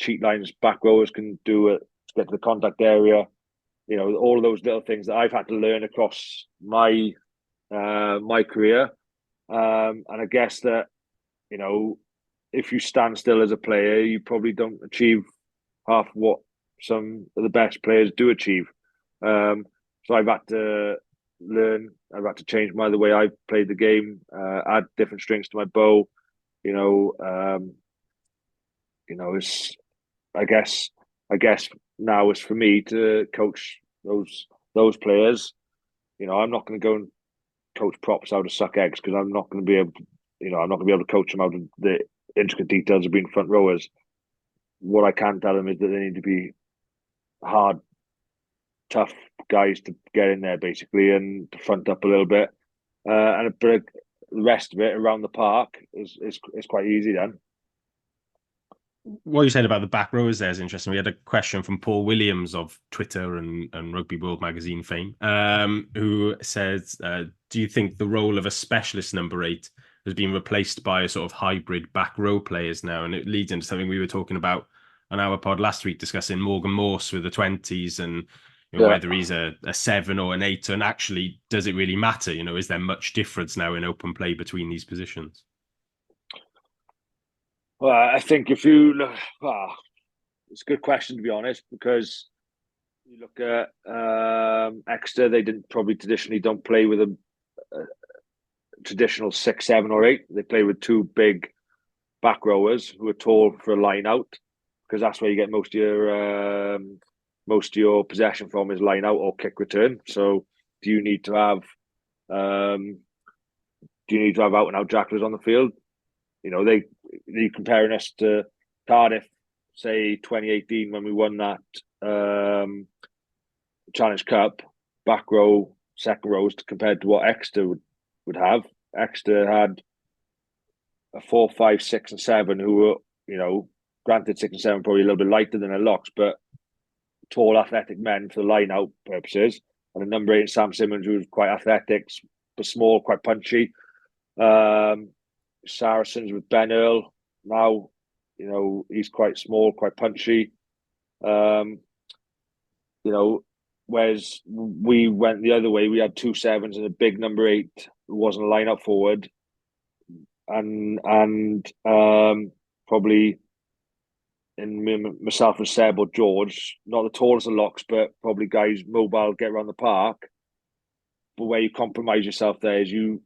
cheat lines back rowers can do to get to the contact area. All of those little things that I've had to learn across my career. And I guess that, if you stand still as a player, you probably don't achieve half what some of the best players do achieve. So I've had to learn, I've had to change the way I played the game, add different strings to my bow. It's, I guess now is for me to coach those players. I'm not going to go and coach props how to suck eggs, because I'm not going to be able to, I'm not going to be able to coach them out of the intricate details of being front rowers. What I can tell them is that they need to be hard, tough guys to get in there, basically, and to front up a little bit. But the rest of it around the park is quite easy then. What you said about the back rowers there is interesting. We had a question from Paul Williams of Twitter and Rugby World Magazine fame, who says, do you think the role of a specialist number 8 has been replaced by a sort of hybrid back row players now? And it leads into something we were talking about on our pod last week, discussing Morgan Morse with the 20s and whether he's a 7 or an 8. And actually, does it really matter? Is there much difference now in open play between these positions? Well, I think if you look, it's a good question, to be honest, because you look at Exeter, they traditionally don't play with a traditional 6, 7, or 8. They play with 2 big back rowers who are tall for a line out, because that's where you get most of your possession from, is line out or kick return. So do you need to have out and out jacklers on the field? They're comparing us to Cardiff, say 2018, when we won that Challenge Cup, back row, second rows, compared to what Exeter would have. Exeter had a 4, 5, 6, and 7 who were, granted 6 and 7 probably a little bit lighter than the locks, but tall, athletic men for the line-out purposes. And the number 8, Sam Simmons, who's quite athletic, but small, quite punchy. Saracens with Ben Earl now, he's quite small, quite punchy. Whereas we went the other way, we had 2 7s and a big number 8 who wasn't a line-up forward. And probably in myself and Seb or George, not the tallest of locks, but probably guys mobile, get around the park. But where you compromise yourself there is you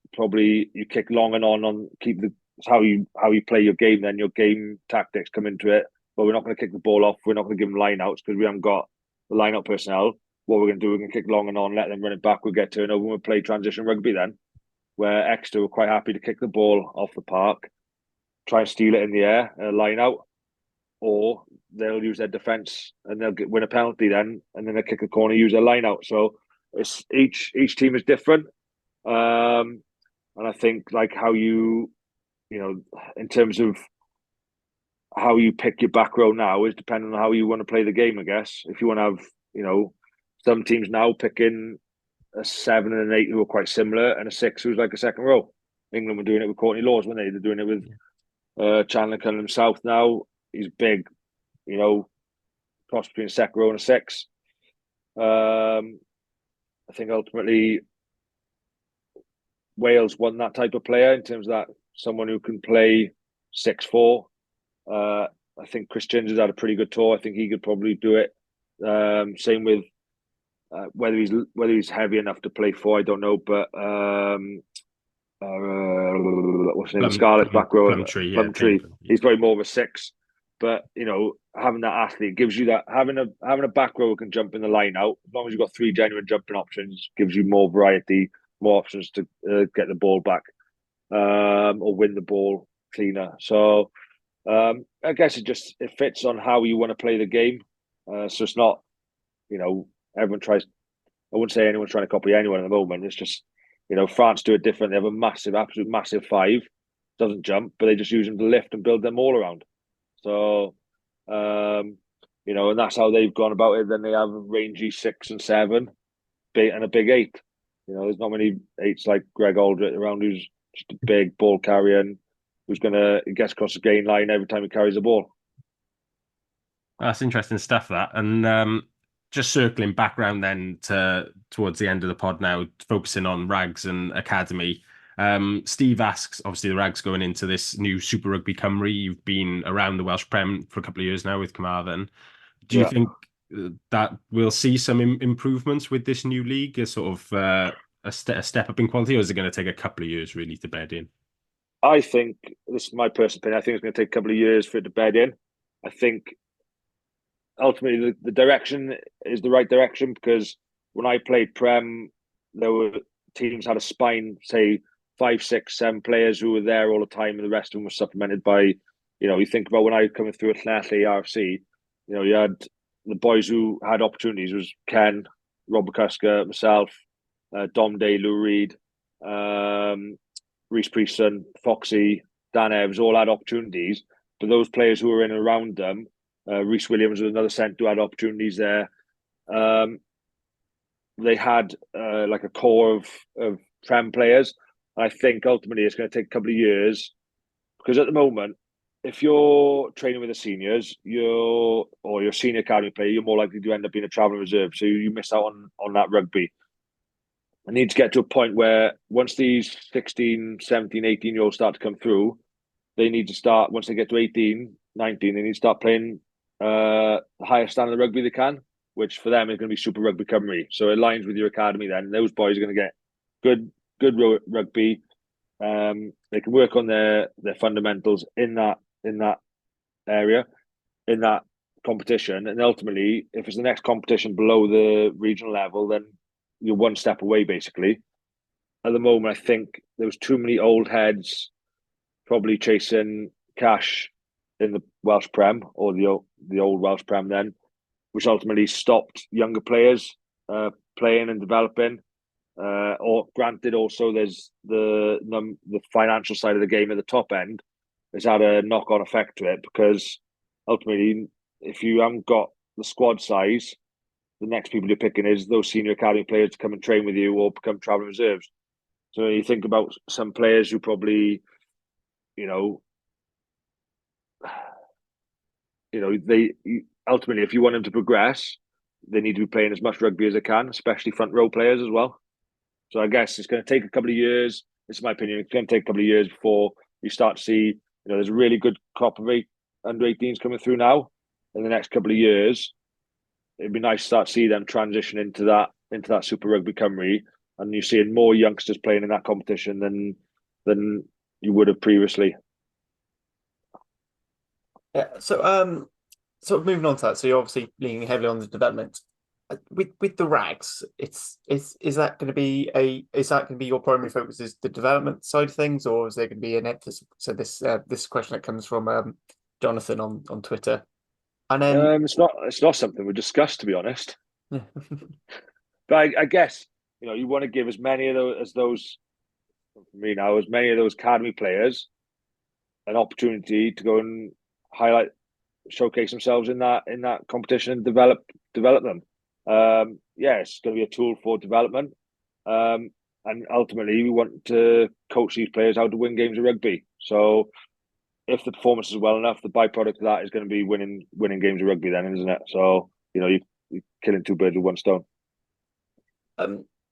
kick long and on keep how you play your game. Then your game tactics come into it. But we're not going to kick the ball off. We're not going to give them line outs because we haven't got the line out personnel. What we're going to do, we're going to kick long and on, let them run it back. We'll get turnover. We'll play transition rugby then, where Exeter were quite happy to kick the ball off the park, try and steal it in the air, line out, or they'll use their defence and they'll win a penalty then, and then they'll kick a corner, use their line out. So it's each team is different, and I think like how in terms of how you pick your back row now is depending on how you want to play the game. I guess if you want to have some teams now picking a 7 and an 8 who are quite similar, and a 6 who's like a second row. England were doing it with Courtney Laws, weren't they? They're doing it with Chandler Cunningham South now. He's big, cross between a second row and a 6. I think ultimately Wales won that type of player in terms of that someone who can play 6'4". I think Chris Ginger's had a pretty good tour. I think he could probably do it. Same with whether he's heavy enough to play 4, I don't know. But what's his name? Scarlet back row, Plumtree. He's very more of a 6. But having that athlete gives you that. Having a back row who can jump in the line out, as long as you've got 3 genuine jumping options, gives you more variety, more options to get the ball back or win the ball cleaner. So I guess it fits on how you want to play the game. So it's not, everyone tries. I wouldn't say anyone's trying to copy anyone at the moment. It's just, France do it different. They have a absolute massive 5, doesn't jump, but they just use them to lift and build them all around. So, and that's how they've gone about it. Then they have a rangy 6 and 7, and a big 8. There's not many 8s like Greg Aldrich around who's just a big ball carrying, who's he gets across the gain line every time he carries the ball. That's interesting stuff, that. And just circling back round then towards the end of the pod now, focusing on Rags and Academy. Steve asks, obviously the Rags going into this new Super Rugby Cymru. You've been around the Welsh Prem for a couple of years now with Carmarthen. Do you think that we'll see some improvements with this new league, a sort of a step up in quality, or is it going to take a couple of years really to bed in? I think, this is my personal opinion, I think it's going to take a couple of years for it to bed in. I think ultimately the direction is the right direction, because when I played Prem, teams had a spine, say 5, 6, 7 players who were there all the time, and the rest of them were supplemented by, you think about when I was coming through at Llanelli RFC, you had the boys who had opportunities. It was Ken, Rob McCusker, myself, Dom Day, Lou Reed, Rhys Priestson, Foxy, Dan Evans, all had opportunities. But those players who were in and around them, Rhys Williams was another centre who had opportunities there. They had like a core of Prem players. And I think ultimately it's going to take a couple of years, because at the moment, if you're training with the seniors, you're a senior academy player, you're more likely to end up being a travelling reserve. So you miss out on that rugby. I need to get to a point where once these 16, 17, 18-year-olds start to come through, they need to start, once they get to 18, 19, they need to start playing the highest standard of rugby they can, which for them is going to be Super Rugby Cymru. So it aligns with your academy then. Those boys are going to get good rugby. They can work on their fundamentals in that area, in that competition. And ultimately, if it's the next competition below the regional level, then you're one step away, basically. At the moment, I think there was too many old heads probably chasing cash in the Welsh Prem, or the old Welsh Prem then, which ultimately stopped younger players playing and developing. Or granted, also there's the financial side of the game at the top end has had a knock-on effect to it, because ultimately, if you haven't got the squad size, the next people you're picking is those senior academy players to come and train with you or become travelling reserves. So you think about some players who probably, they ultimately, if you want them to progress, they need to be playing as much rugby as they can, especially front row players as well. So I guess it's going to take a couple of years. This is my opinion. It's going to take a couple of years before you start to see, there's a really good crop of under 18s coming through now. In the next couple of years, it'd be nice to start to see them transition into that Super Rugby Cymru, and you're seeing more youngsters playing in that competition than you would have previously. Yeah. So sort of moving on to that. So you're obviously leaning heavily on the development. With the rags, is that going to be your primary focus, is the development side of things, or is there going to be an emphasis? So this question that comes from Jonathan on Twitter, and then it's not something we discussed, to be honest. But I guess you want to give as many of those for me now, as many of those academy players an opportunity to go and showcase themselves in that competition and develop them. It's going to be a tool for development, and ultimately we want to coach these players how to win games of rugby. So if the performance is well enough, the byproduct of that is going to be winning games of rugby, then, isn't it? So you're killing two birds with one stone.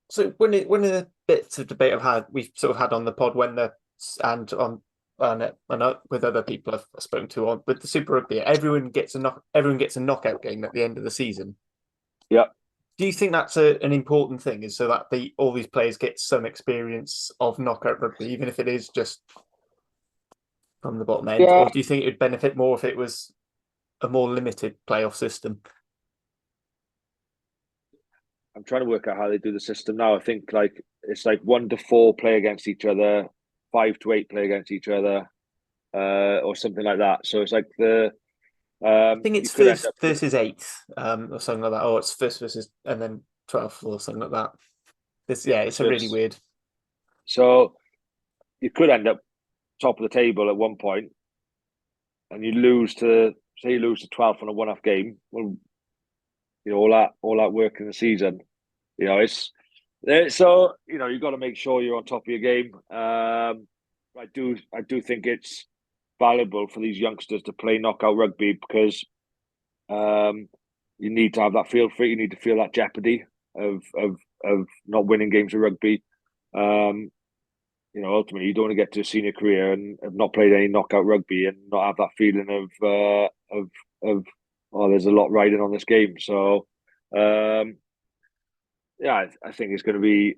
So one of the bits of debate we've sort of had on the pod with other people I've spoken to on with the Super Rugby, everyone gets a knockout game at the end of the season. Yeah. Do you think that's an important thing, is so that all these players get some experience of knockout rugby, even if it is just from the bottom end? Yeah. Or do you think it would benefit more if it was a more limited playoff system? I'm trying to work out how they do the system now. I think it's 1 to 4 play against each other, 5 to 8 play against each other, or something like that. So it's like I think it's first versus 8th, or something like that. Or it's first versus and then 12th or something like that. It's really weird. So you could end up top of the table at one point, and you lose to 12th on a one-off game. Well, all that work in the season, it's so you've got to make sure you're on top of your game. I do think it's valuable for these youngsters to play knockout rugby, because you need to have that feel for it. You need to feel that jeopardy of not winning games of rugby. Ultimately, you don't want to get to a senior career and have not played any knockout rugby and not have that feeling of there's a lot riding on this game. So, I think it's going to be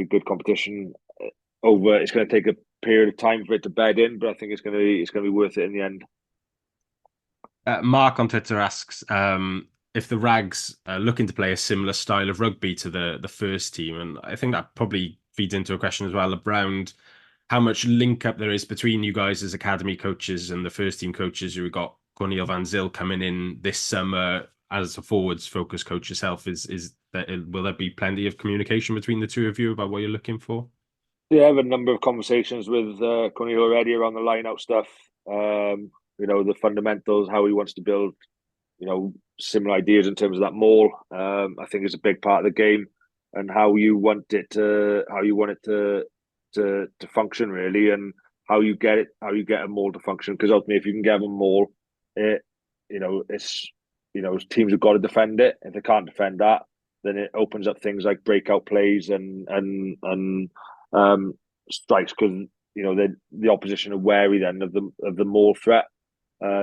good competition. It's going to take a period of time for it to bed in, but I think it's going to be worth it in the end. Mark on Twitter asks if the Rags are looking to play a similar style of rugby to the first team, and I think that probably feeds into a question as well around how much link up there is between you guys as academy coaches and the first team coaches. You've got Cornel Van Zyl coming in this summer as a forwards focused coach yourself. Will there be plenty of communication between the two of you about what you're looking for? Yeah, I have a number of conversations with Cornel already around the line-out stuff. The fundamentals, how he wants to build, similar ideas in terms of that maul. I think is a big part of the game, and how you want it to function, really, and how you get a maul to function. Because ultimately, if you can get a maul, teams have got to defend it. If they can't defend that, then it opens up things like breakout plays and strikes, because the opposition are wary then of the maul threat.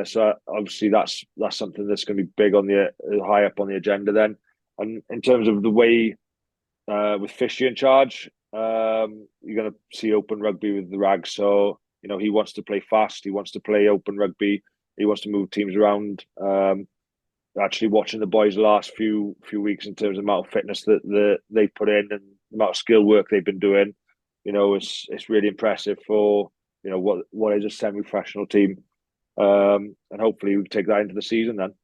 So obviously that's something that's going to be big on the high up on the agenda then. And in terms of the way with Fishy in charge, you're going to see open rugby with the Rags. So he wants to play fast. He wants to play open rugby. He wants to move teams around. Actually, watching the boys the last few weeks in terms of the amount of fitness that they put in and the amount of skill work they've been doing, it's really impressive for what is a semi-professional team. And hopefully we take that into the season then.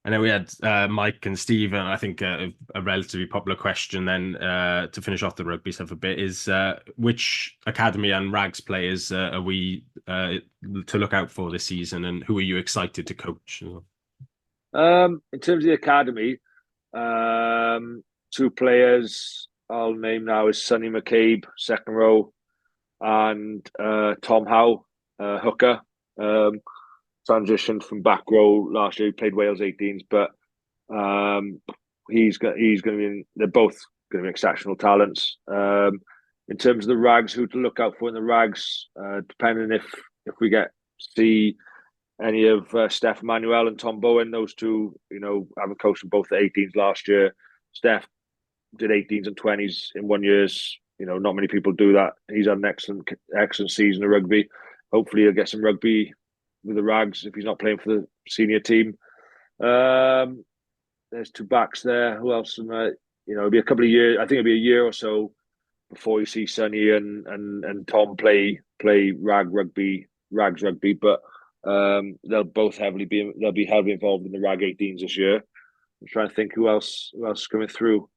And then we had Mike and Steve, and I think a relatively popular question then to finish off the rugby stuff a bit is which academy and Rags players are we to look out for this season, and who are you excited to coach? In terms of the academy, 2 players I'll name now is Sonny McCabe, second row, and Tom Howe, hooker. Transitioned from back row last year. He played Wales 18s, but he's going to be. They're both going to be exceptional talents. In terms of the Rags, who to look out for in the Rags, depending if we get to see any of Steph Manuel and Tom Bowen, those two, having coached them both at 18s last year. Steph did 18s and 20s in 1 year. Not many people do that. He's had an excellent season of rugby. Hopefully he'll get some rugby with the Rags if he's not playing for the senior team. There's 2 backs there. Who else? It'll be a couple of years. I think it'll be a year or so before you see Sonny and Tom play Rags rugby. But they'll be heavily involved in the Rag 18s this year. I'm trying to think who else is coming through.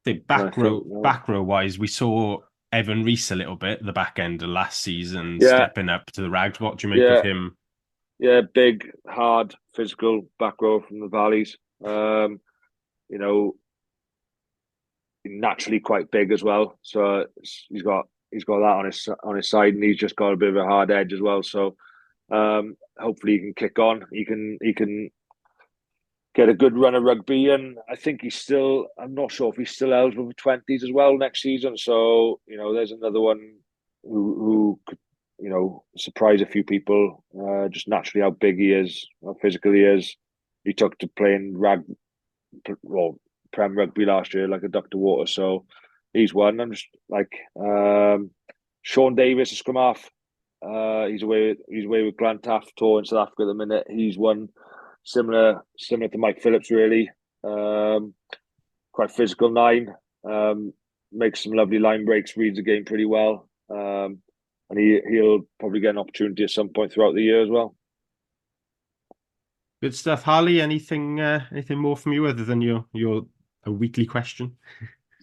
The back row wise, we saw Evan Rees a little bit at the back end of last season, stepping up to the Rags. What do you make of him? Yeah, big, hard, physical back row from the Valleys. Naturally quite big as well. So he's got that on his side, and he's just got a bit of a hard edge as well. So hopefully he can kick on. He can get a good run of rugby, and I think I'm not sure if he's still eligible for 20s as well next season. So, there's another one who could, surprise a few people, just naturally how big he is, how physical he is. He took to playing Prem rugby last year like a duck to water. So he's one. I'm just like Sean Davis, a scrum half. He's away with Grant Taft tour in South Africa at the minute. He's one. Similar to Mike Phillips, really. Quite physical 9. Makes some lovely line breaks, reads the game pretty well. And he'll probably get an opportunity at some point throughout the year as well. Good stuff. Harley, anything more from you other than your weekly question?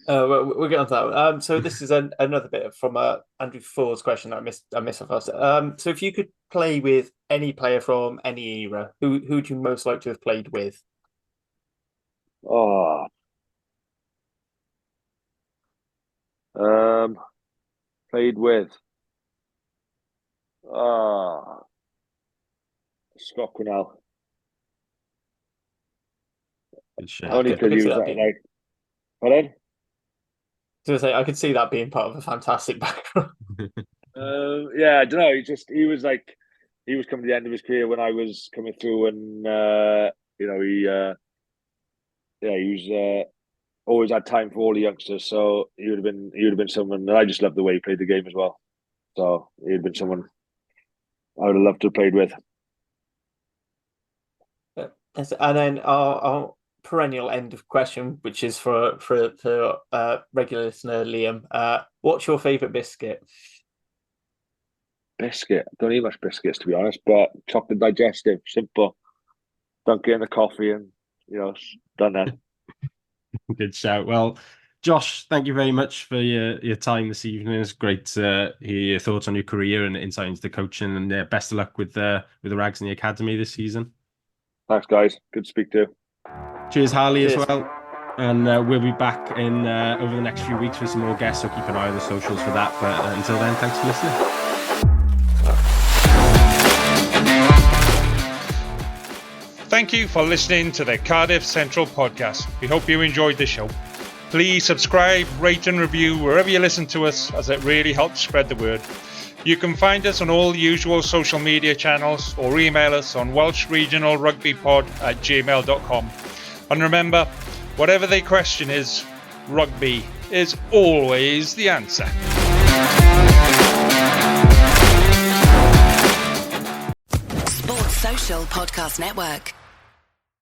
We'll get on to that. So this is another bit from Andrew Ford's question that I missed first. So if you could play with any player from any era, who would you most like to have played with? Played with Scott Quinnell. Good shot. Only because he was that night. Pardon? So I could see that being part of a fantastic background. Yeah, I don't know. He was coming to the end of his career when I was coming through, and he was always had time for all the youngsters. So he would have been someone, and I just loved the way he played the game as well. So he would have been someone I would have loved to have played with. And then our perennial end of question, which is for regular listener Liam. What's your favourite biscuit? Biscuit? I don't eat much biscuits, to be honest, but chocolate digestive, simple. Dunk it in the coffee and, done then. Good shout. Well, Josh, thank you very much for your time this evening. It's great to hear your thoughts on your career and insight into the coaching, and best of luck with the Rags in the Academy this season. Thanks, guys. Good to speak to you. Cheers, Harley, as well. And we'll be back in over the next few weeks with some more guests, so keep an eye on the socials for that. But until then, thanks for listening. Thank you for listening to the Cardiff Central podcast. We hope you enjoyed the show. Please subscribe, rate and review wherever you listen to us, as it really helps spread the word. You can find us on all the usual social media channels or email us on welshregionalrugbypod@gmail.com. And remember, whatever the question is, rugby is always the answer. Sports Social Podcast Network.